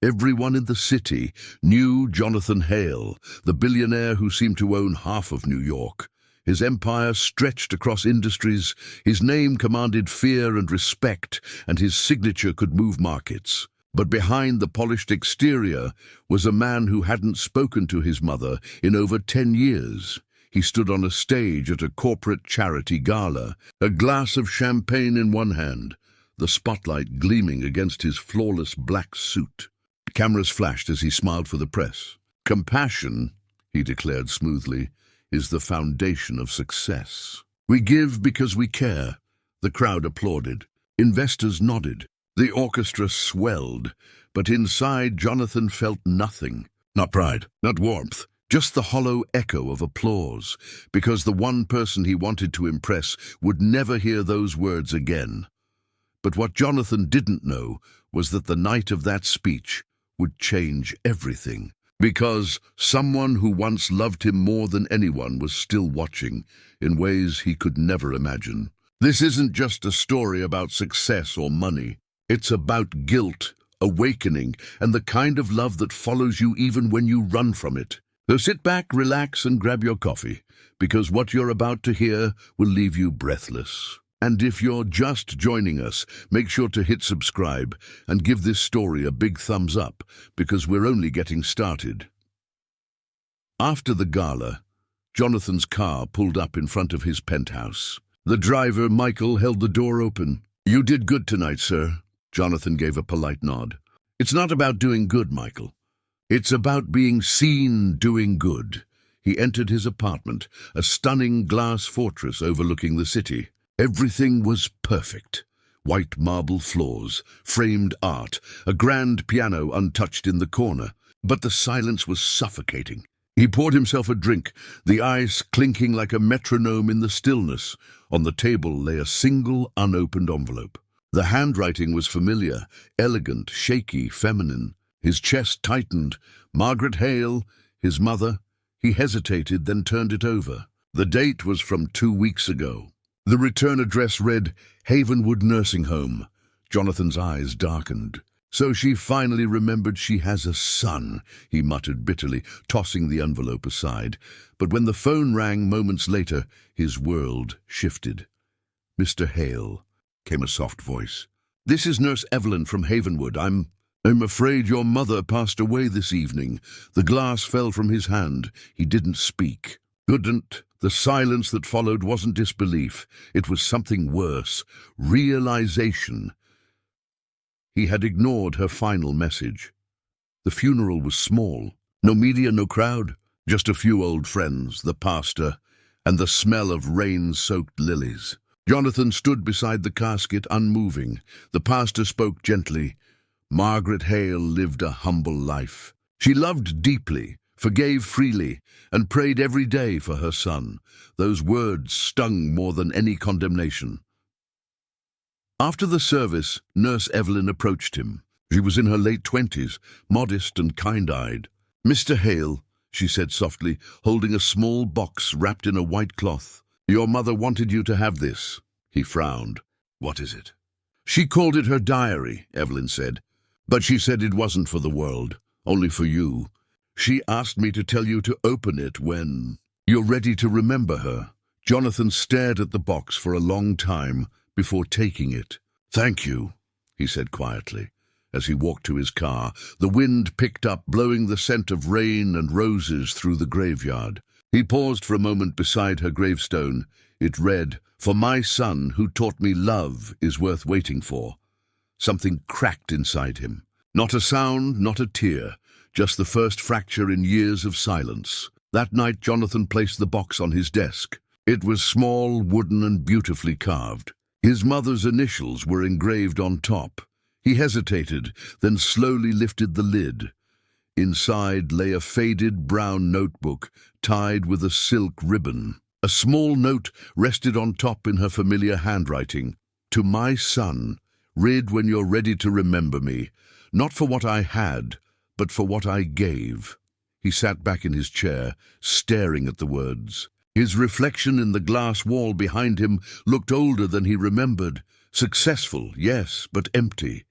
Everyone in the city knew Jonathan Hale, the billionaire who seemed to own half of New York. His empire stretched across industries, his name commanded fear and respect, and his signature could move markets. But behind the polished exterior was a man who hadn't spoken to his mother in over 10 years. He stood on a stage at a corporate charity gala, a glass of champagne in one hand, the spotlight gleaming against his flawless black suit. Cameras flashed as he smiled for the press. "Compassion," he declared smoothly, "is the foundation of success. We give because we care." The crowd applauded. Investors nodded. The orchestra swelled, but inside Jonathan felt nothing. Not pride, not warmth, just the hollow echo of applause, because the one person he wanted to impress would never hear those words again. But what Jonathan didn't know was that the night of that speech would change everything, because someone who once loved him more than anyone was still watching in ways he could never imagine. This isn't just a story about success or money. It's about guilt, awakening, and the kind of love that follows you even when you run from it. So sit back, relax, and grab your coffee, because what you're about to hear will leave you breathless. And if you're just joining us, make sure to hit subscribe and give this story a big thumbs up, because we're only getting started. After the gala, Jonathan's car pulled up in front of his penthouse. The driver, Michael, held the door open. "You did good tonight, sir." Jonathan gave a polite nod. "It's not about doing good, Michael. It's about being seen doing good." He entered his apartment, a stunning glass fortress overlooking the city. Everything was perfect. White marble floors, framed art, a grand piano untouched in the corner. But the silence was suffocating. He poured himself a drink, the ice clinking like a metronome in the stillness. On the table lay a single unopened envelope. The handwriting was familiar, elegant, shaky, feminine. His chest tightened. Margaret Hale, his mother. He hesitated, then turned it over. The date was from 2 weeks ago. The return address read, Havenwood Nursing Home. Jonathan's eyes darkened. "So she finally remembered she has a son," he muttered bitterly, tossing the envelope aside. But when the phone rang moments later, his world shifted. "Mr. Hale," came a soft voice. "This is Nurse Evelyn from Havenwood. I'm afraid your mother passed away this evening." The glass fell from his hand. He didn't speak. Couldn't. The silence that followed wasn't disbelief. It was something worse. Realization. He had ignored her final message. The funeral was small. No media, no crowd. Just a few old friends, the pastor, and the smell of rain-soaked lilies. Jonathan stood beside the casket, unmoving. The pastor spoke gently. Margaret Hale lived a humble life. She loved deeply, forgave freely, and prayed every day for her son. Those words stung more than any condemnation. After the service, Nurse Evelyn approached him. She was in her late 20s, modest and kind-eyed. "Mr. Hale," she said softly, holding a small box wrapped in a white cloth. "Your mother wanted you to have this." He frowned. "What is it?" "She called it her diary," Evelyn said. "But she said it wasn't for the world, only for you. She asked me to tell you to open it when you're ready to remember her." Jonathan stared at the box for a long time before taking it. "Thank you," he said quietly. As he walked to his car, the wind picked up, blowing the scent of rain and roses through the graveyard. He paused for a moment beside her gravestone. It read, "For my son who taught me love is worth waiting for." Something cracked inside him. Not a sound, not a tear. Just the first fracture in years of silence. That night, Jonathan placed the box on his desk. It was small, wooden, and beautifully carved. His mother's initials were engraved on top. He hesitated, then slowly lifted the lid. Inside lay a faded brown notebook tied with a silk ribbon. A small note rested on top in her familiar handwriting. "To my son, read when you're ready to remember me, not for what I had, but for what I gave." He sat back in his chair, staring at the words. His reflection in the glass wall behind him looked older than he remembered. Successful, yes, but empty.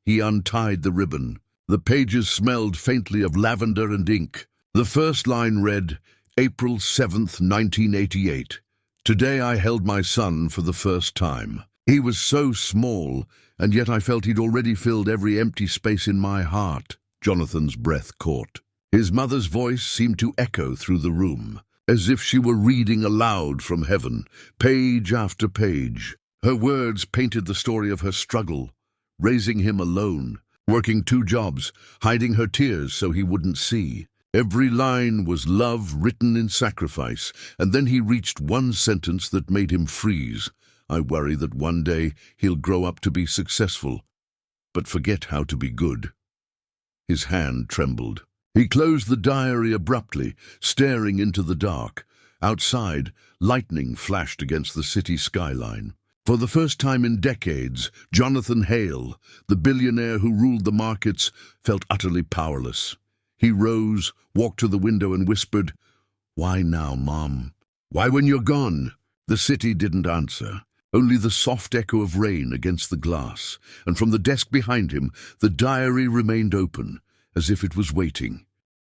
He untied the ribbon. The pages smelled faintly of lavender and ink. The first line read, April 7th, 1988. Today I held my son for the first time. He was so small, and yet I felt he'd already filled every empty space in my heart. Jonathan's breath caught. His mother's voice seemed to echo through the room, as if she were reading aloud from heaven, page after page. Her words painted the story of her struggle, raising him alone, working 2 jobs, hiding her tears so he wouldn't see. Every line was love written in sacrifice, and then he reached one sentence that made him freeze. I worry that one day he'll grow up to be successful, but forget how to be good. His hand trembled. He closed the diary abruptly, staring into the dark. Outside, lightning flashed against the city skyline. For the first time in decades, Jonathan Hale, the billionaire who ruled the markets, felt utterly powerless. He rose, walked to the window and whispered, "Why now, Mom? Why when you're gone?" The city didn't answer. Only the soft echo of rain against the glass, and from the desk behind him, the diary remained open, as if it was waiting.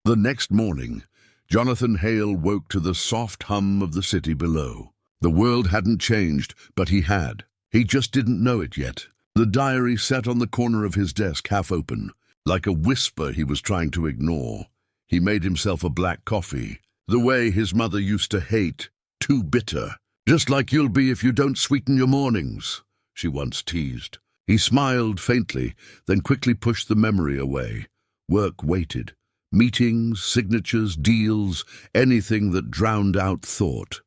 The next morning, Jonathan Hale woke to the soft hum of the city below. The world hadn't changed, but he had. He just didn't know it yet. The diary sat on the corner of his desk, half open. Like a whisper he was trying to ignore. He made himself a black coffee, the way his mother used to hate, too bitter. "Just like you'll be if you don't sweeten your mornings," she once teased. He smiled faintly, then quickly pushed the memory away. Work waited. Meetings, signatures, deals, anything that drowned out thought.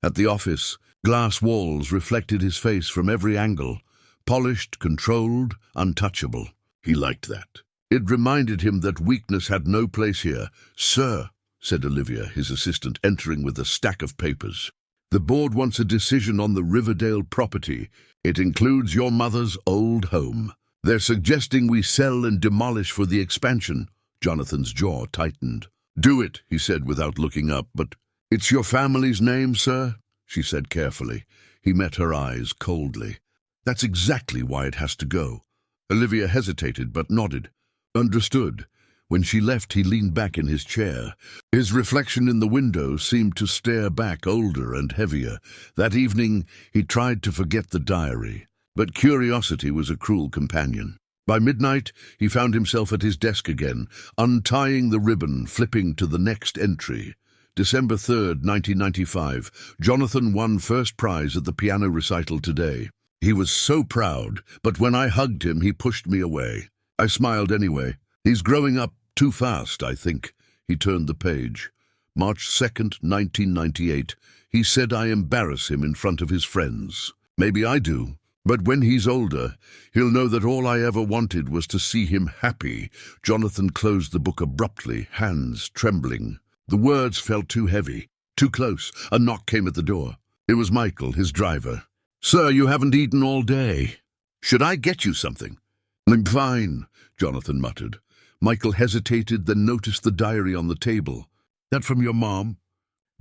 At the office, glass walls reflected his face from every angle, polished, controlled, untouchable. He liked that. It reminded him that weakness had no place here. "Sir," said Olivia, his assistant, entering with a stack of papers. "The board wants a decision on the Riverdale property. It includes your mother's old home. They're suggesting we sell and demolish for the expansion." Jonathan's jaw tightened. "Do it," he said without looking up, "but it's your family's name, sir?" she said carefully. He met her eyes coldly. "That's exactly why it has to go." Olivia hesitated but nodded. "Understood." When she left, he leaned back in his chair. His reflection in the window seemed to stare back, older and heavier. That evening, he tried to forget the diary, but curiosity was a cruel companion. By midnight, he found himself at his desk again, untying the ribbon, flipping to the next entry. December 3rd, 1995. Jonathan won first prize at the piano recital today. He was so proud, but when I hugged him, he pushed me away. I smiled anyway. He's growing up too fast, I think. He turned the page. March 2nd, 1998. He said I embarrass him in front of his friends. Maybe I do, but when he's older, he'll know that all I ever wanted was to see him happy. Jonathan closed the book abruptly, hands trembling. The words felt too heavy, too close. A knock came at the door. It was Michael, his driver. "Sir, you haven't eaten all day. Should I get you something?" "I'm fine," Jonathan muttered. Michael hesitated, then noticed the diary on the table. "That from your mom?"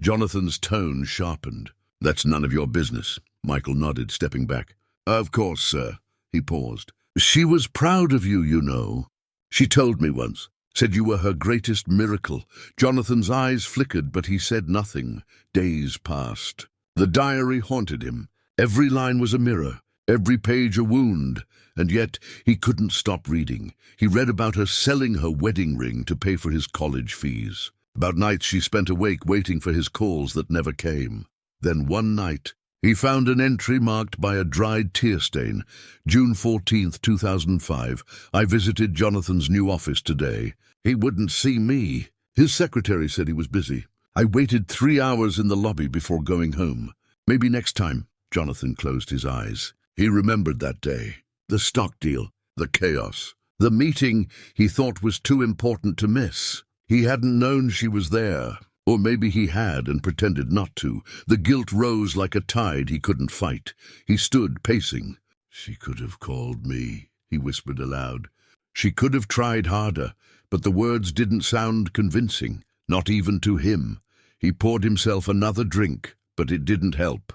Jonathan's tone sharpened. "That's none of your business." Michael nodded, stepping back. "Of course, sir." He paused. "She was proud of you, you know. She told me once. Said you were her greatest miracle." Jonathan's eyes flickered, but he said nothing. Days passed. The diary haunted him. Every line was a mirror, every page a wound, and yet he couldn't stop reading. He read about her selling her wedding ring to pay for his college fees. About nights she spent awake waiting for his calls that never came. Then one night, he found an entry marked by a dried tear stain. June 14th, 2005. "I visited Jonathan's new office today. He wouldn't see me. His secretary said he was busy. I waited 3 hours in the lobby before going home. Maybe next time." Jonathan closed his eyes. He remembered that day. The stock deal, the chaos, the meeting he thought was too important to miss. He hadn't known she was there, or maybe he had and pretended not to. The guilt rose like a tide he couldn't fight. He stood pacing. "She could have called me," he whispered aloud. She could have tried harder, but the words didn't sound convincing, not even to him. He poured himself another drink, but it didn't help.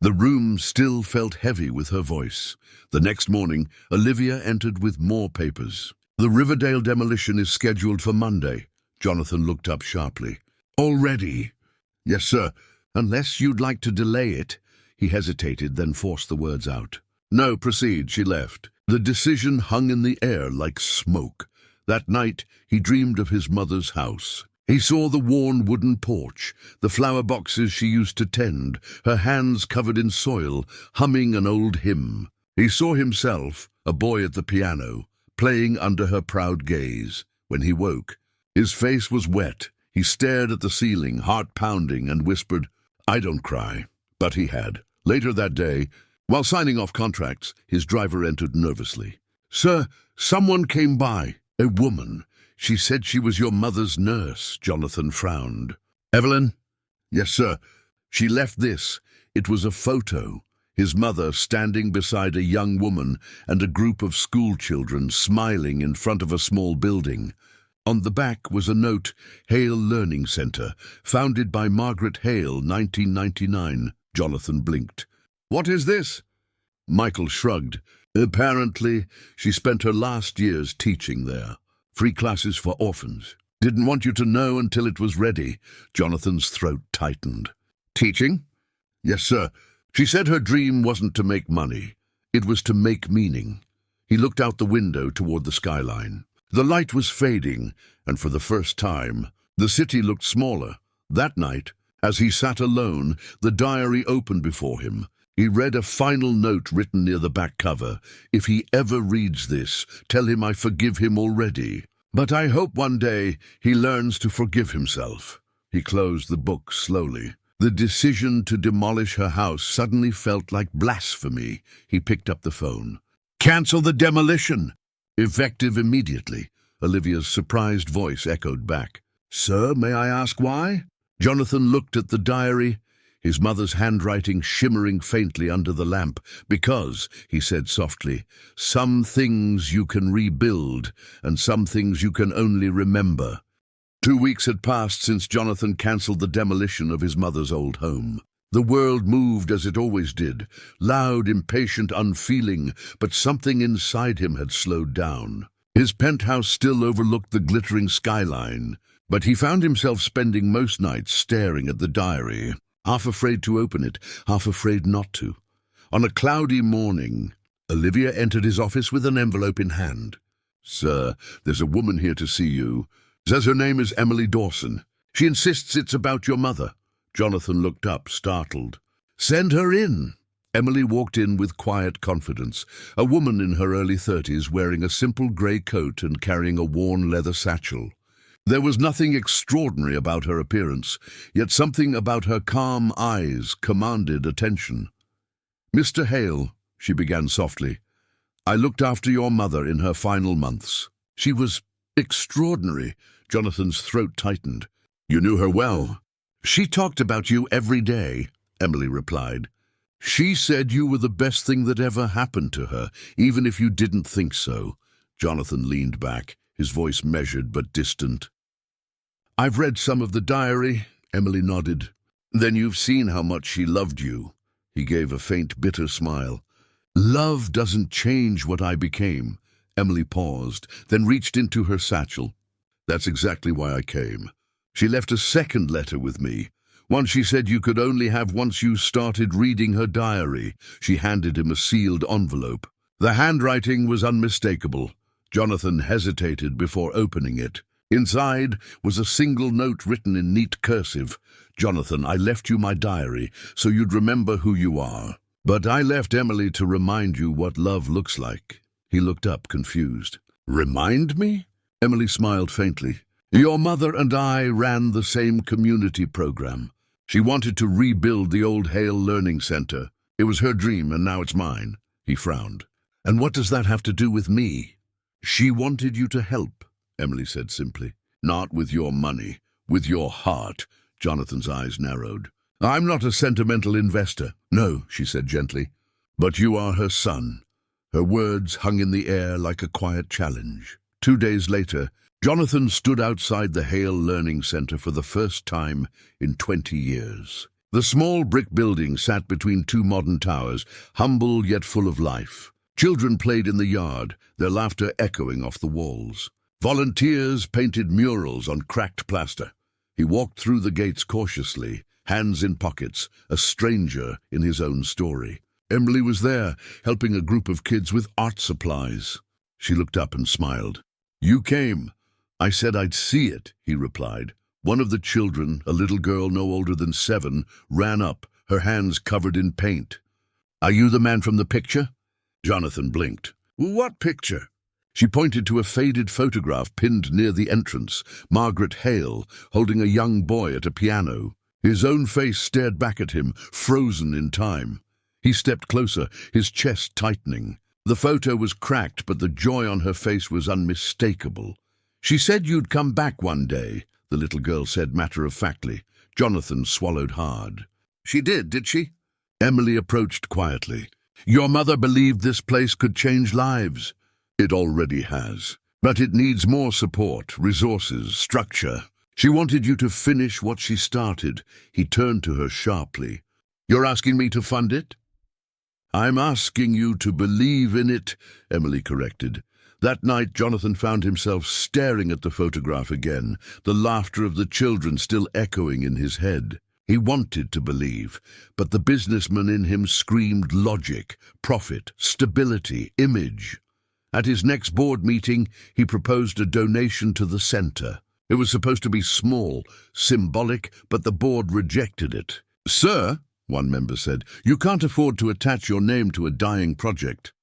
The room still felt heavy with her voice. The next morning, Olivia entered with more papers. The Riverdale demolition is scheduled for Monday. Jonathan looked up sharply. Already? Yes, sir. Unless you'd like to delay it. He hesitated, then forced the words out. No, proceed, she left. The decision hung in the air like smoke. That night, he dreamed of his mother's house. He saw the worn wooden porch, the flower boxes she used to tend, her hands covered in soil, humming an old hymn. He saw himself, a boy at the piano, playing under her proud gaze. When he woke, his face was wet. He stared at the ceiling, heart pounding, and whispered, "I don't cry." But he had. Later that day, while signing off contracts, his driver entered nervously. "Sir, someone came by. A woman. She said she was your mother's nurse." Jonathan frowned. "Evelyn?" "Yes, sir. She left this." It was a photo. His mother standing beside a young woman and a group of school children smiling in front of a small building. On the back was a note, Hale Learning Center, founded by Margaret Hale, 1999. Jonathan blinked. "What is this?" Michael shrugged. "Apparently, she spent her last years teaching there. Free classes for orphans. Didn't want you to know until it was ready." Jonathan's throat tightened. "Teaching?" "Yes, sir. She said her dream wasn't to make money. It was to make meaning." He looked out the window toward the skyline. The light was fading, and for the first time, the city looked smaller. That night, as he sat alone, the diary opened before him. He read a final note written near the back cover. "If he ever reads this, tell him I forgive him already. But I hope one day he learns to forgive himself." He closed the book slowly. The decision to demolish her house suddenly felt like blasphemy. He picked up the phone. "Cancel the demolition!" "Effective immediately," Olivia's surprised voice echoed back. "Sir, may I ask why?" Jonathan looked at the diary, his mother's handwriting shimmering faintly under the lamp. "Because," he said softly, "some things you can rebuild, and some things you can only remember." 2 weeks had passed since Jonathan cancelled the demolition of his mother's old home. The world moved as it always did, loud, impatient, unfeeling, but something inside him had slowed down. His penthouse still overlooked the glittering skyline, but he found himself spending most nights staring at the diary, half afraid to open it, half afraid not to. On a cloudy morning, Olivia entered his office with an envelope in hand. "Sir, there's a woman here to see you. Says her name is Emily Dawson. She insists it's about your mother." Jonathan looked up, startled. "Send her in." Emily walked in with quiet confidence, a woman in her early 30s wearing a simple grey coat and carrying a worn leather satchel. There was nothing extraordinary about her appearance, yet something about her calm eyes commanded attention. "Mr. Hale," she began softly, "I looked after your mother in her final months. She was extraordinary." Jonathan's throat tightened. "You knew her well." "She talked about you every day," Emily replied. "She said you were the best thing that ever happened to her, even if you didn't think so." Jonathan leaned back, his voice measured but distant. "I've read some of the diary," Emily nodded. "Then you've seen how much she loved you." He gave a faint, bitter smile. "Love doesn't change what I became." Emily paused, then reached into her satchel. "That's exactly why I came. She left a second letter with me. One she said you could only have once you started reading her diary." She handed him a sealed envelope. The handwriting was unmistakable. Jonathan hesitated before opening it. Inside was a single note written in neat cursive. "Jonathan, I left you my diary so you'd remember who you are. But I left Emily to remind you what love looks like." He looked up, confused. "Remind me?" Emily smiled faintly. "Your mother and I ran the same community program. She wanted to rebuild the old Hale Learning Center. It was her dream, and now it's mine." He frowned. "And what does that have to do with me?" "She wanted you to help," Emily said simply. "Not with your money, with your heart." Jonathan's eyes narrowed. "I'm not a sentimental investor." "No," she said gently. "But you are her son." Her words hung in the air like a quiet challenge. 2 days later, Jonathan stood outside the Hale Learning Center for the first time in 20 years. The small brick building sat between two modern towers, humble yet full of life. Children played in the yard, their laughter echoing off the walls. Volunteers painted murals on cracked plaster. He walked through the gates cautiously, hands in pockets, a stranger in his own story. Emily was there, helping a group of kids with art supplies. She looked up and smiled. "You came. I said I'd see it," he replied. One of the children, a little girl no older than 7, ran up, her hands covered in paint. "Are you the man from the picture?" Jonathan blinked. "What picture?" She pointed to a faded photograph pinned near the entrance, Margaret Hale, holding a young boy at a piano. His own face stared back at him, frozen in time. He stepped closer, his chest tightening. The photo was cracked, but the joy on her face was unmistakable. "She said you'd come back one day," the little girl said matter-of-factly. Jonathan swallowed hard. "She did she?" Emily approached quietly. "Your mother believed this place could change lives." "It already has. But it needs more support, resources, structure. She wanted you to finish what she started." He turned to her sharply. "You're asking me to fund it?" "I'm asking you to believe in it," Emily corrected. That night, Jonathan found himself staring at the photograph again, the laughter of the children still echoing in his head. He wanted to believe, but the businessman in him screamed logic, profit, stability, image. At his next board meeting, he proposed a donation to the center. It was supposed to be small, symbolic, but the board rejected it. "Sir," one member said, "you can't afford to attach your name to a dying project."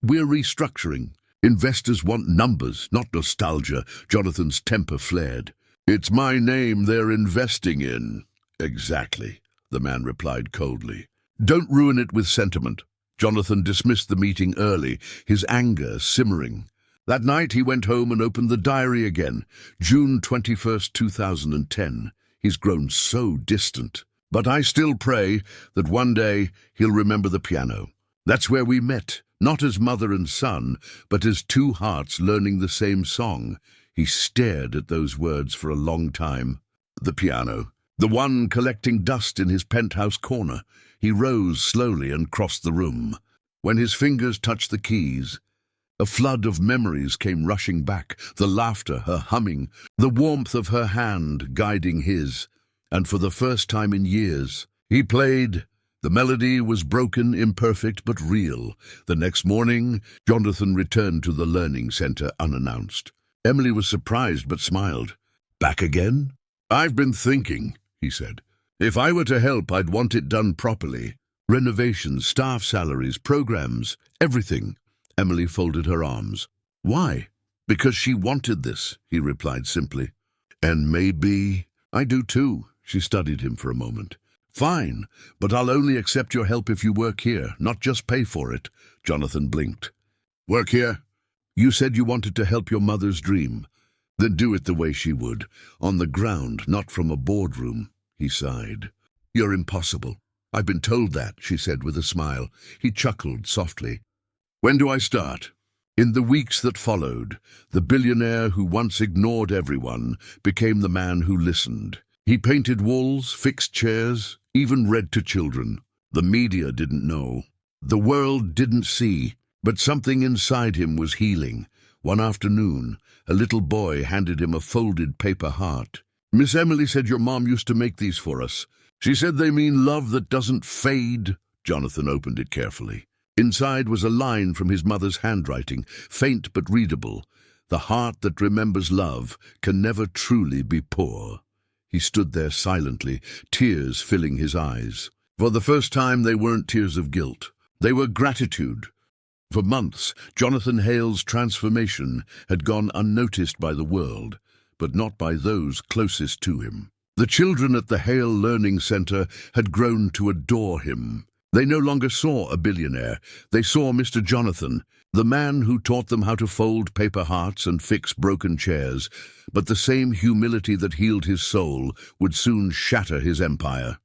"We're restructuring. Investors want numbers, not nostalgia." Jonathan's temper flared. "It's my name they're investing in." "Exactly," the man replied coldly. "Don't ruin it with sentiment." Jonathan dismissed the meeting early, his anger simmering. That night he went home and opened the diary again. June 21st, 2010. He's grown so distant. "But I still pray that one day he'll remember the piano. That's where we met, not as mother and son, but as two hearts learning the same song." He stared at those words for a long time. The piano, the one collecting dust in his penthouse corner. He rose slowly and crossed the room. When his fingers touched the keys, a flood of memories came rushing back, the laughter, her humming, the warmth of her hand guiding his. And for the first time in years, he played. The melody was broken, imperfect, but real. The next morning, Jonathan returned to the learning center unannounced. Emily was surprised but smiled. "Back again?" "I've been thinking," he said. "If I were to help, I'd want it done properly. Renovations, staff salaries, programs, everything." Emily folded her arms. "Why?" "Because she wanted this," he replied simply. "And maybe I do too." She studied him for a moment. "Fine, but I'll only accept your help if you work here, not just pay for it." Jonathan blinked. "Work here?" "You said you wanted to help your mother's dream. Then do it the way she would, on the ground, not from a boardroom." He sighed. "You're impossible." "I've been told that," she said with a smile. He chuckled softly. "When do I start?" In the weeks that followed, the billionaire who once ignored everyone became the man who listened. He painted walls, fixed chairs, even read to children. The media didn't know. The world didn't see, but something inside him was healing. One afternoon, a little boy handed him a folded paper heart. "Miss Emily said your mom used to make these for us. She said they mean love that doesn't fade." Jonathan opened it carefully. Inside was a line from his mother's handwriting, faint but readable. "The heart that remembers love can never truly be poor." He stood there silently, tears filling his eyes. For the first time, they weren't tears of guilt. They were gratitude. For months, Jonathan Hale's transformation had gone unnoticed by the world, but not by those closest to him. The children at the Hale Learning Center had grown to adore him. They no longer saw a billionaire. They saw Mr. Jonathan, the man who taught them how to fold paper hearts and fix broken chairs, but the same humility that healed his soul would soon shatter his empire.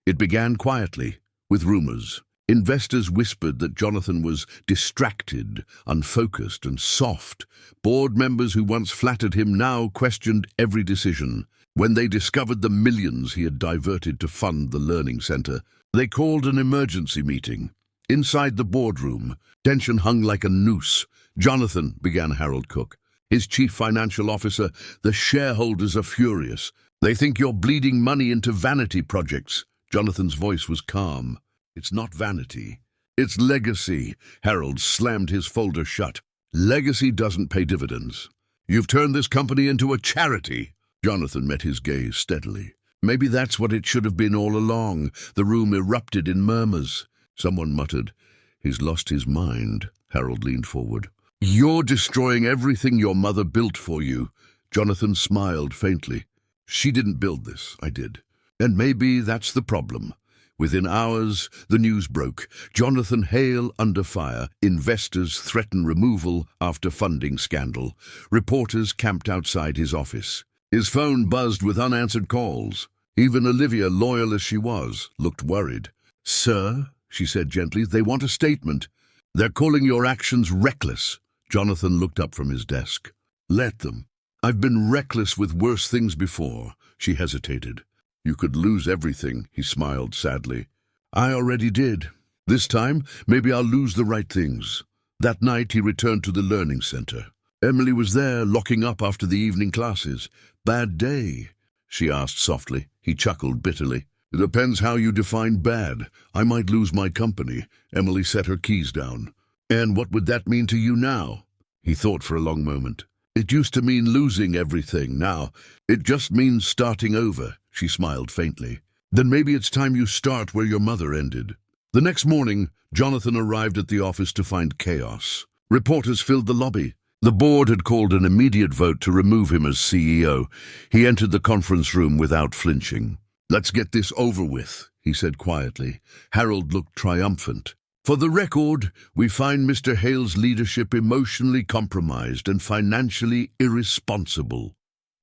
It began quietly, with rumors. Investors whispered that Jonathan was distracted, unfocused, and soft. Board members who once flattered him now questioned every decision. When they discovered the millions he had diverted to fund the learning center, they called an emergency meeting. Inside the boardroom, tension hung like a noose. "Jonathan," began Harold Cook, his chief financial officer, "the shareholders are furious. They think you're bleeding money into vanity projects." Jonathan's voice was calm. "It's not vanity. It's legacy." Harold slammed his folder shut. "Legacy doesn't pay dividends. You've turned this company into a charity." Jonathan met his gaze steadily. "Maybe that's what it should have been all along." The room erupted in murmurs. Someone muttered, "He's lost his mind." Harold leaned forward. "You're destroying everything your mother built for you." Jonathan smiled faintly. "She didn't build this, I did. And maybe that's the problem." Within hours, the news broke. Jonathan Hale under fire. Investors threaten removal after funding scandal. Reporters camped outside his office. His phone buzzed with unanswered calls. Even Olivia, loyal as she was, looked worried. "Sir," she said gently, "they want a statement. They're calling your actions reckless." Jonathan looked up from his desk. "Let them. I've been reckless with worse things before." She hesitated. "You could lose everything," he smiled sadly. "I already did. This time, maybe I'll lose the right things." That night he returned to the learning center. Emily was there, locking up after the evening classes. "Bad day?" she asked softly. He chuckled bitterly. "It depends how you define bad. I might lose my company." Emily set her keys down. "And what would that mean to you now?" He thought for a long moment. "It used to mean losing everything. Now, it just means starting over." She smiled faintly. "Then maybe it's time you start where your mother ended." The next morning, Jonathan arrived at the office to find chaos. Reporters filled the lobby. The board had called an immediate vote to remove him as CEO. He entered the conference room without flinching. "Let's get this over with," he said quietly. Harold looked triumphant. "For the record, we find Mr. Hale's leadership emotionally compromised and financially irresponsible."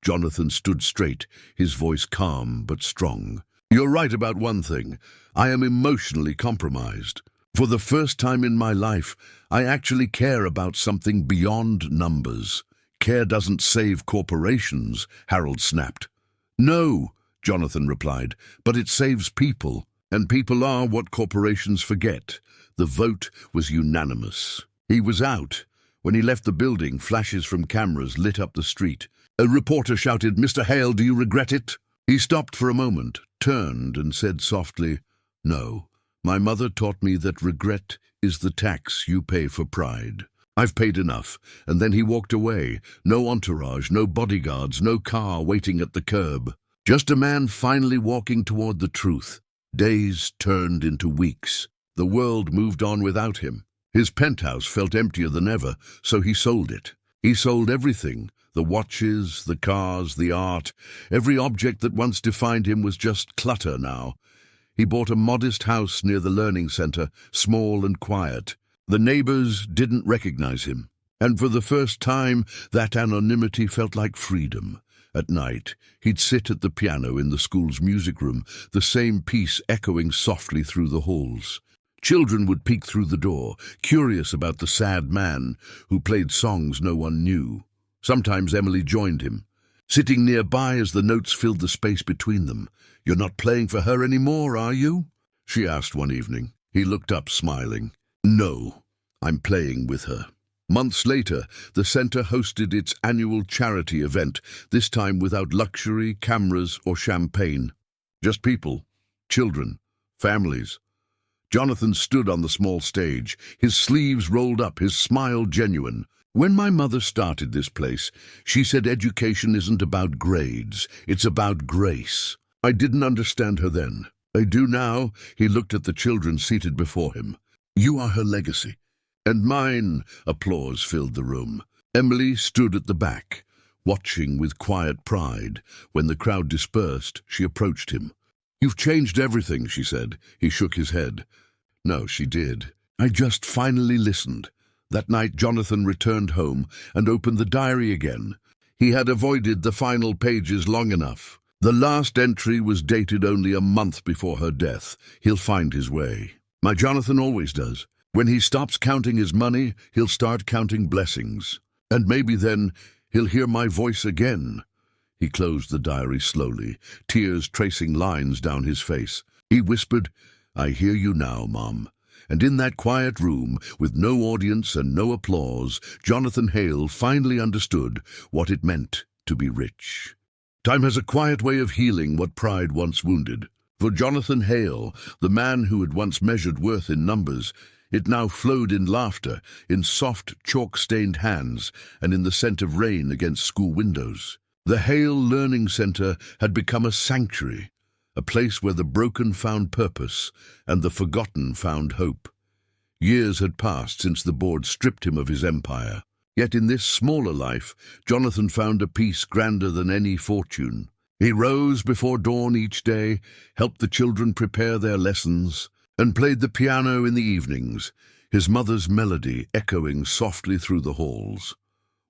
Jonathan stood straight, his voice calm but strong. "You're right about one thing. I am emotionally compromised. For the first time in my life, I actually care about something beyond numbers." "Care doesn't save corporations," Harold snapped. "No," Jonathan replied, "but it saves people. And people are what corporations forget." The vote was unanimous. He was out. When he left the building, flashes from cameras lit up the street. A reporter shouted, "Mr. Hale, do you regret it?" He stopped for a moment, turned and said softly, "No. My mother taught me that regret is the tax you pay for pride. I've paid enough." And then he walked away. No entourage, no bodyguards, no car waiting at the curb. Just a man finally walking toward the truth. Days turned into weeks. The world moved on without him. His penthouse felt emptier than ever, so he sold it. He sold everything. The watches, the cars, the art. Every object that once defined him was just clutter now. He bought a modest house near the learning center, small and quiet. The neighbors didn't recognize him. And for the first time, that anonymity felt like freedom. At night, he'd sit at the piano in the school's music room, the same piece echoing softly through the halls. Children would peek through the door, curious about the sad man who played songs no one knew. Sometimes Emily joined him, sitting nearby as the notes filled the space between them. "You're not playing for her anymore, are you?" she asked one evening. He looked up, smiling. "No, I'm playing with her." Months later, the center hosted its annual charity event, this time without luxury, cameras, or champagne. Just people, children, families. Jonathan stood on the small stage, his sleeves rolled up, his smile genuine. "When my mother started this place, she said education isn't about grades, it's about grace. I didn't understand her then. I do now." He looked at the children seated before him. "You are her legacy." "And mine." Applause filled the room. Emily stood at the back, watching with quiet pride. When the crowd dispersed, she approached him. "You've changed everything," she said. He shook his head. "No, she did. I just finally listened." That night, Jonathan returned home and opened the diary again. He had avoided the final pages long enough. The last entry was dated only a month before her death. He'll find his way. My Jonathan always does. When he stops counting his money, he'll start counting blessings. And maybe then he'll hear my voice again. He closed the diary slowly, tears tracing lines down his face. He whispered, "I hear you now, Mom." And in that quiet room, with no audience and no applause, Jonathan Hale finally understood what it meant to be rich. Time has a quiet way of healing what pride once wounded. For Jonathan Hale, the man who had once measured worth in numbers, it now flowed in laughter, in soft, chalk-stained hands, and in the scent of rain against school windows. The Hale Learning Center had become a sanctuary, a place where the broken found purpose and the forgotten found hope. Years had passed since the board stripped him of his empire. Yet in this smaller life, Jonathan found a peace grander than any fortune. He rose before dawn each day, helped the children prepare their lessons, and played the piano in the evenings, his mother's melody echoing softly through the halls.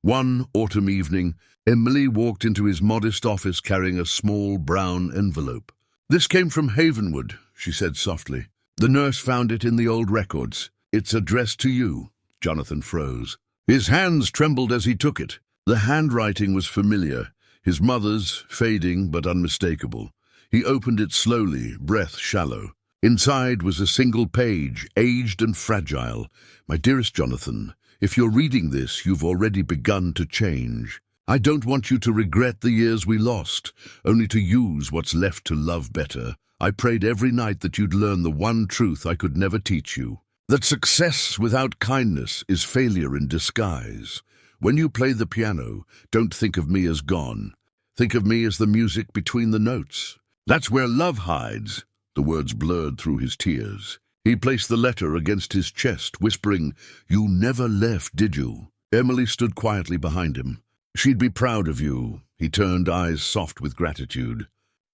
One autumn evening, Emily walked into his modest office carrying a small brown envelope. "This came from Havenwood," she said softly. "The nurse found it in the old records. It's addressed to you." Jonathan froze. His hands trembled as he took it. The handwriting was familiar, his mother's, fading but unmistakable. He opened it slowly, breath shallow. Inside was a single page, aged and fragile. "My dearest Jonathan, if you're reading this, you've already begun to change. I don't want you to regret the years we lost, only to use what's left to love better. I prayed every night that you'd learn the one truth I could never teach you, that success without kindness is failure in disguise. When you play the piano, don't think of me as gone. Think of me as the music between the notes. That's where love hides." The words blurred through his tears. He placed the letter against his chest, whispering, "You never left, did you?" Emily stood quietly behind him. "She'd be proud of you." He turned, eyes soft with gratitude.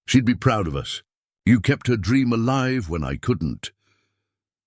"She'd be proud of us. You kept her dream alive when I couldn't."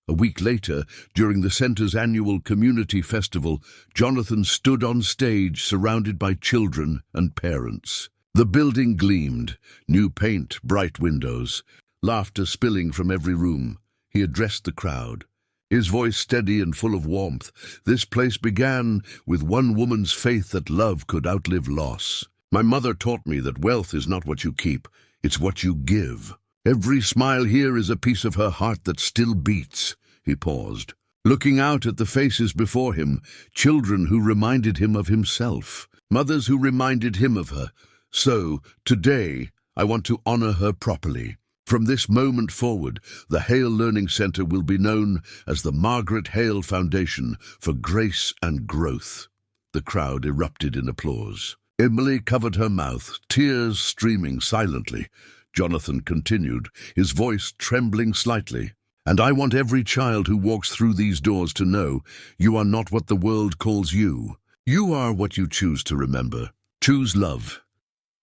A week later, during the center's annual community festival, Jonathan stood on stage surrounded by children and parents. The building gleamed, new paint, bright windows, laughter spilling from every room. He addressed the crowd, his voice steady and full of warmth. "This place began with one woman's faith that love could outlive loss. My mother taught me that wealth is not what you keep, it's what you give. Every smile here is a piece of her heart that still beats." He paused, looking out at the faces before him, children who reminded him of himself, mothers who reminded him of her. "So, today, I want to honor her properly. From this moment forward, the Hale Learning Center will be known as the Margaret Hale Foundation for Grace and Growth." The crowd erupted in applause. Emily covered her mouth, tears streaming silently. Jonathan continued, his voice trembling slightly. "And I want every child who walks through these doors to know you are not what the world calls you. You are what you choose to remember. Choose love."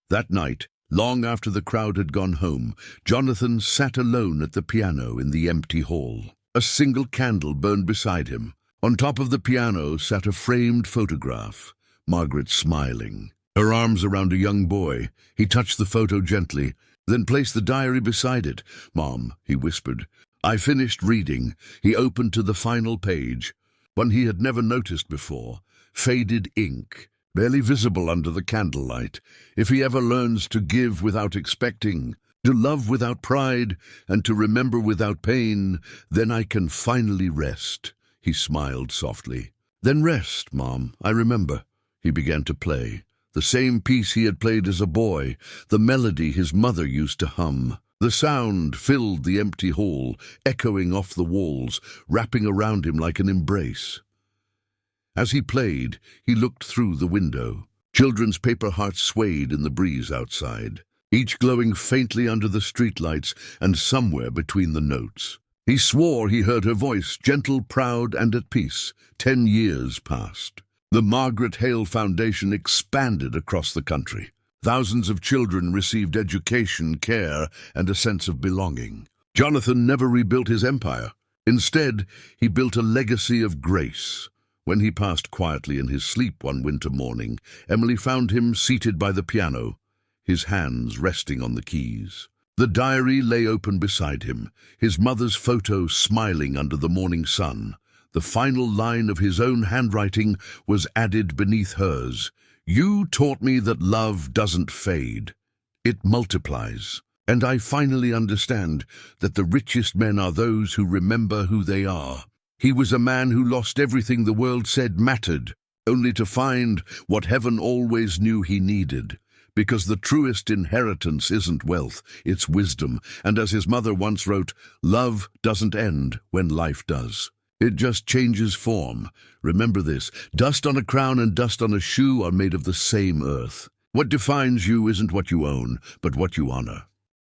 That night, long after the crowd had gone home, Jonathan sat alone at the piano in the empty hall. A single candle burned beside him. On top of the piano sat a framed photograph, Margaret smiling, her arms around a young boy. He touched the photo gently, then placed the diary beside it. "Mom," he whispered, "I finished reading." He opened to the final page, one he had never noticed before, faded ink, barely visible under the candlelight. "If he ever learns to give without expecting, to love without pride, and to remember without pain, then I can finally rest." He smiled softly. "Then rest, Mom, I remember." He began to play, the same piece he had played as a boy, the melody his mother used to hum. The sound filled the empty hall, echoing off the walls, wrapping around him like an embrace. As he played, he looked through the window. Children's paper hearts swayed in the breeze outside, each glowing faintly under the streetlights and somewhere between the notes. He swore he heard her voice, gentle, proud, and at peace. 10 years passed. The Margaret Hale Foundation expanded across the country. Thousands of children received education, care, and a sense of belonging. Jonathan never rebuilt his empire. Instead, he built a legacy of grace. When he passed quietly in his sleep one winter morning, Emily found him seated by the piano, his hands resting on the keys. The diary lay open beside him, his mother's photo smiling under the morning sun. The final line of his own handwriting was added beneath hers. "You taught me that love doesn't fade. It multiplies." And I finally understand that the richest men are those who remember who they are. He was a man who lost everything the world said mattered, only to find what heaven always knew he needed. Because the truest inheritance isn't wealth, it's wisdom. And as his mother once wrote, love doesn't end when life does. It just changes form. Remember this, dust on a crown and dust on a shoe are made of the same earth. What defines you isn't what you own, but what you honor.